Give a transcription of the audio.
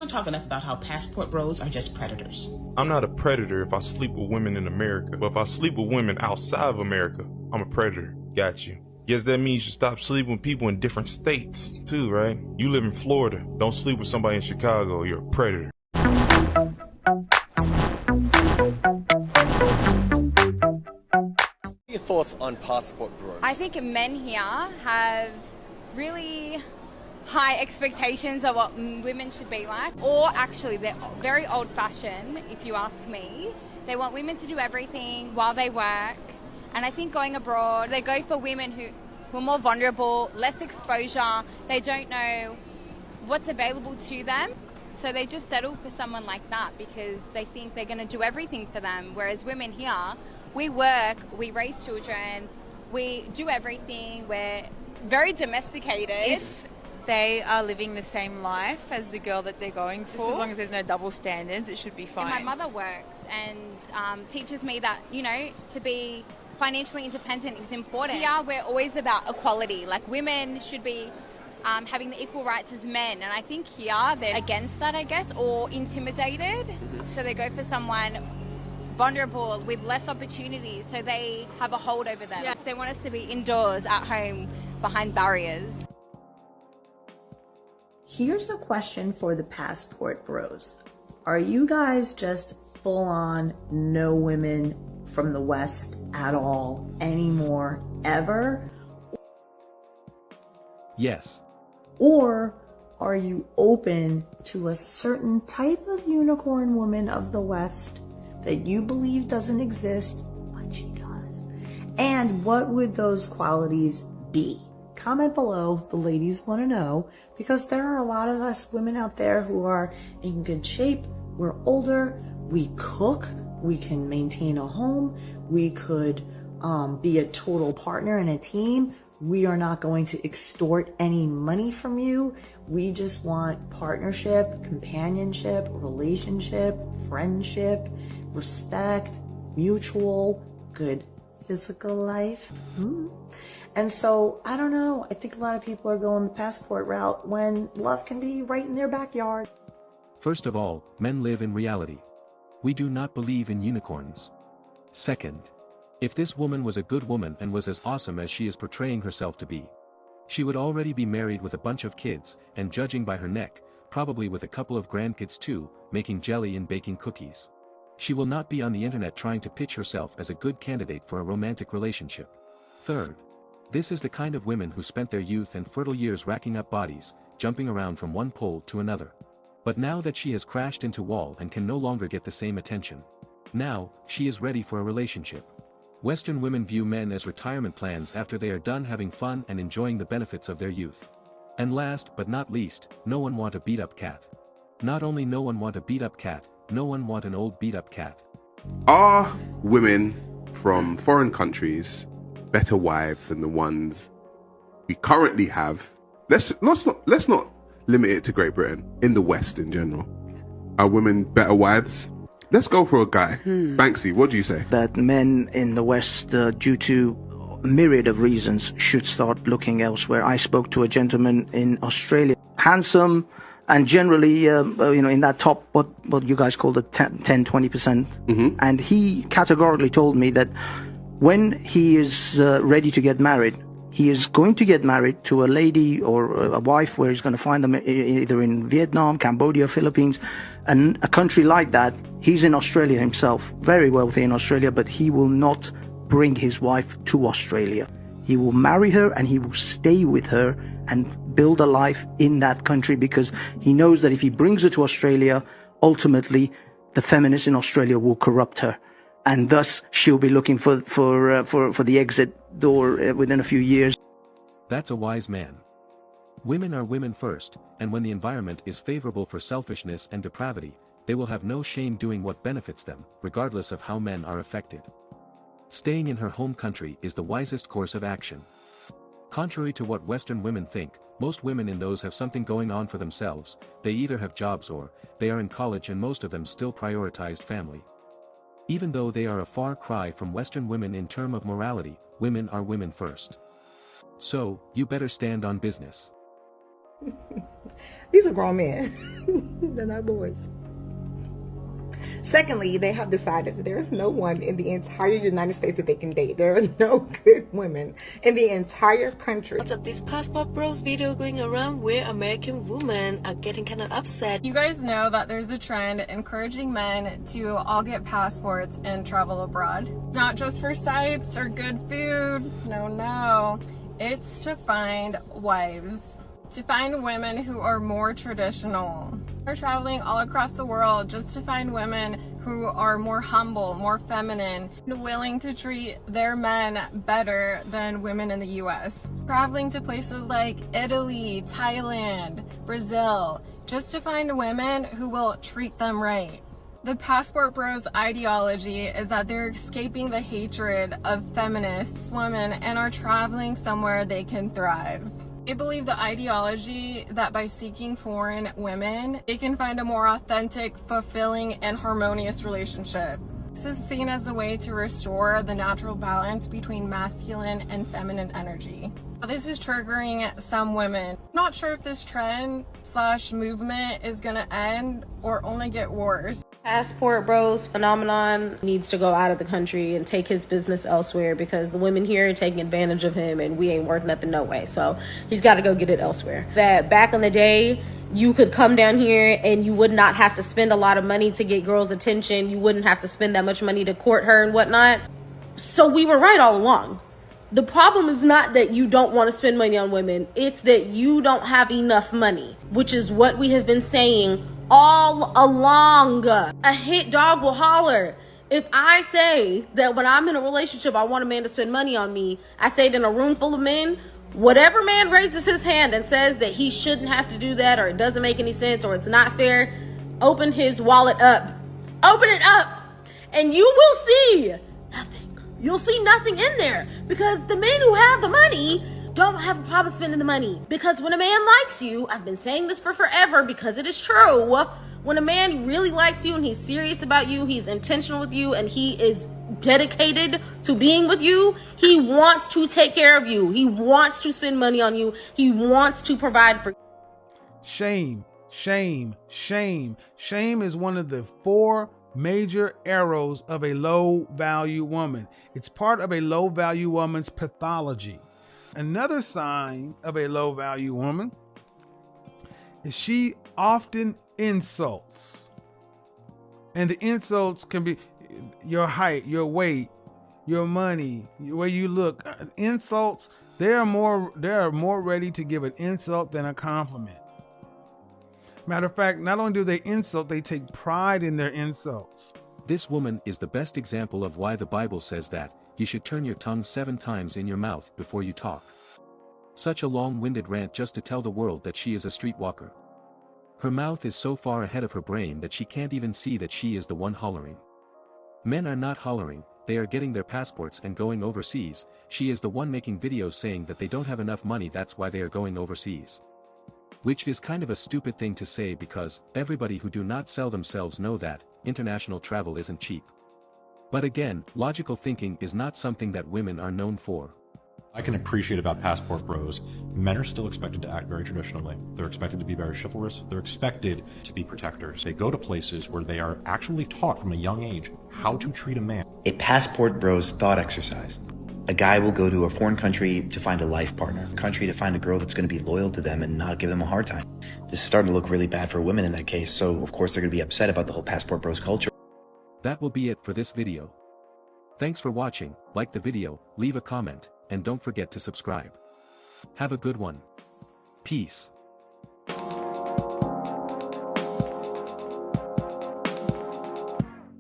don't talk enough about how passport bros are just predators. I'm not a predator if I sleep with women in America, but if I sleep with women outside of America, I'm a predator. Got you. Guess that means you should stop sleeping with people in different states, too, right? You live in Florida. Don't sleep with somebody in Chicago. You're a predator. Your thoughts on passport bros? I think men here have really high expectations of what women should be like, or actually they're very old-fashioned, if you ask me. They want women to do everything while they work, and I think going abroad, they go for women who are more vulnerable, less exposure, they don't know what's available to them, so they just settle for someone like that because they think they're going to do everything for them, whereas women here, we work, we raise children, we do everything, we're very domesticated. If they are living the same life as the girl that they're going for, just as long as there's no double standards, it should be fine. And my mother works and teaches me that, you know, to be financially independent is important. Here, we're always about equality. Like, women should be having the equal rights as men. And I think here, they're against that, I guess, or intimidated. So they go for someone vulnerable with less opportunities, so they have a hold over them. Yeah. They want us to be indoors, at home, behind barriers. Here's a question for the passport bros. Are you guys just full on no women from the West at all anymore, ever? Yes. Or are you open to a certain type of unicorn woman of the West that you believe doesn't exist, but she does? And what would those qualities be? Comment below, the ladies want to know, because there are a lot of us women out there who are in good shape, we're older, we cook, we can maintain a home, we could be a total partner in a team. We are not going to extort any money from you. We just want partnership, companionship, relationship, friendship, respect, mutual, good physical life. And so, I don't know, I think a lot of people are going the passport route when love can be right in their backyard. First of all, men live in reality. We do not believe in unicorns. Second, if this woman was a good woman and was as awesome as she is portraying herself to be, she would already be married with a bunch of kids, and judging by her neck, probably with a couple of grandkids too, making jelly and baking cookies. She will not be on the internet trying to pitch herself as a good candidate for a romantic relationship. Third, this is the kind of women who spent their youth and fertile years racking up bodies, jumping around from one pole to another. But now that she has crashed into a wall and can no longer get the same attention, now, she is ready for a relationship. Western women view men as retirement plans after they are done having fun and enjoying the benefits of their youth. And last but not least, no one want a beat-up cat. Not only no one want a beat-up cat, no one want an old beat-up cat. Are women from foreign countries better wives than the ones we currently have? Let's not limit it to Great Britain. In the West in general, are women better wives? Let's go for a guy. Banksy, what do you say? That men in the West, due to a myriad of reasons, should start looking elsewhere. I spoke to a gentleman in Australia, handsome, and generally, in that top, what you guys call the 10-20%. And he categorically told me that when he is ready to get married, he is going to get married to a lady or a wife where he's going to find them either in Vietnam, Cambodia, Philippines, and a country like that. He's in Australia himself, very wealthy in Australia, but he will not bring his wife to Australia. He will marry her and he will stay with her and build a life in that country, because he knows that if he brings her to Australia, ultimately the feminists in Australia will corrupt her. And thus she'll be looking for the exit door within a few years. That's a wise man. Women are women first, and when the environment is favorable for selfishness and depravity, they will have no shame doing what benefits them, regardless of how men are affected. Staying in her home country is the wisest course of action. Contrary to what Western women think, most women in those have something going on for themselves. They either have jobs or they are in college, and most of them still prioritized family. Even though they are a far cry from Western women in terms of morality, women are women first. So, you better stand on business. These are grown men. They're not boys. Secondly, they have decided that there is no one in the entire United States that they can date. There are no good women in the entire country. Lots of this passport bros video going around where American women are getting kind of upset. You guys know that there's a trend encouraging men to all get passports and travel abroad. Not just for sights or good food. No. It's to find wives. To find women who are more traditional. They're traveling all across the world just to find women who are more humble, more feminine, and willing to treat their men better than women in the US. Traveling to places like Italy, Thailand, Brazil, just to find women who will treat them right. The passport bros ideology is that they're escaping the hatred of feminist women and are traveling somewhere they can thrive. They believe the ideology that by seeking foreign women, they can find a more authentic, fulfilling, and harmonious relationship. This is seen as a way to restore the natural balance between masculine and feminine energy. This is triggering some women. Not sure if this trend / movement is gonna end or only get worse. Passport bros phenomenon needs to go out of the country and take his business elsewhere because the women here are taking advantage of him and we ain't worth nothing no way. So he's got to go get it elsewhere. That back in the day, you could come down here and you would not have to spend a lot of money to get girls' attention. You wouldn't have to spend that much money to court her and whatnot. So we were right all along. The problem is not that you don't want to spend money on women. It's that you don't have enough money, which is what we have been saying all along. A hit dog will holler. If I say that when I'm in a relationship, I want a man to spend money on me, I say it in a room full of men, whatever man raises his hand and says that he shouldn't have to do that or it doesn't make any sense or it's not fair, open his wallet up. Open it up and you will see nothing. You'll see nothing in there because the men who have the money don't have a problem spending the money. Because when a man likes you, I've been saying this for forever because it is true. When a man really likes you and he's serious about you, he's intentional with you, and he is dedicated to being with you, he wants to take care of you. He wants to spend money on you. He wants to provide for you. Shame, shame, shame. Shame is one of the 4 major arrows of a low-value woman. It's part of a low-value woman's pathology. Another sign of a low-value woman is she often insults. And the insults can be your height, your weight, your money, the way you look. Insults, they are more ready to give an insult than a compliment. Matter of fact, not only do they insult, they take pride in their insults. This woman is the best example of why the Bible says that you should turn your tongue 7 times in your mouth before you talk. Such a long-winded rant just to tell the world that she is a streetwalker. Her mouth is so far ahead of her brain that she can't even see that she is the one hollering. Men are not hollering, they are getting their passports and going overseas. She is the one making videos saying that they don't have enough money, that's why they are going overseas. Which is kind of a stupid thing to say because everybody who do not sell themselves know that international travel isn't cheap. But again, logical thinking is not something that women are known for. I can appreciate about passport bros, men are still expected to act very traditionally. They're expected to be very chivalrous. They're expected to be protectors. They go to places where they are actually taught from a young age how to treat a man. A passport bros thought exercise. A guy will go to a foreign country to find a life partner, a country to find a girl that's going to be loyal to them and not give them a hard time. This is starting to look really bad for women in that case, so of course they're going to be upset about the whole passport bros culture. That will be it for this video. Thanks for watching, like the video, leave a comment, and don't forget to subscribe. Have a good one. Peace.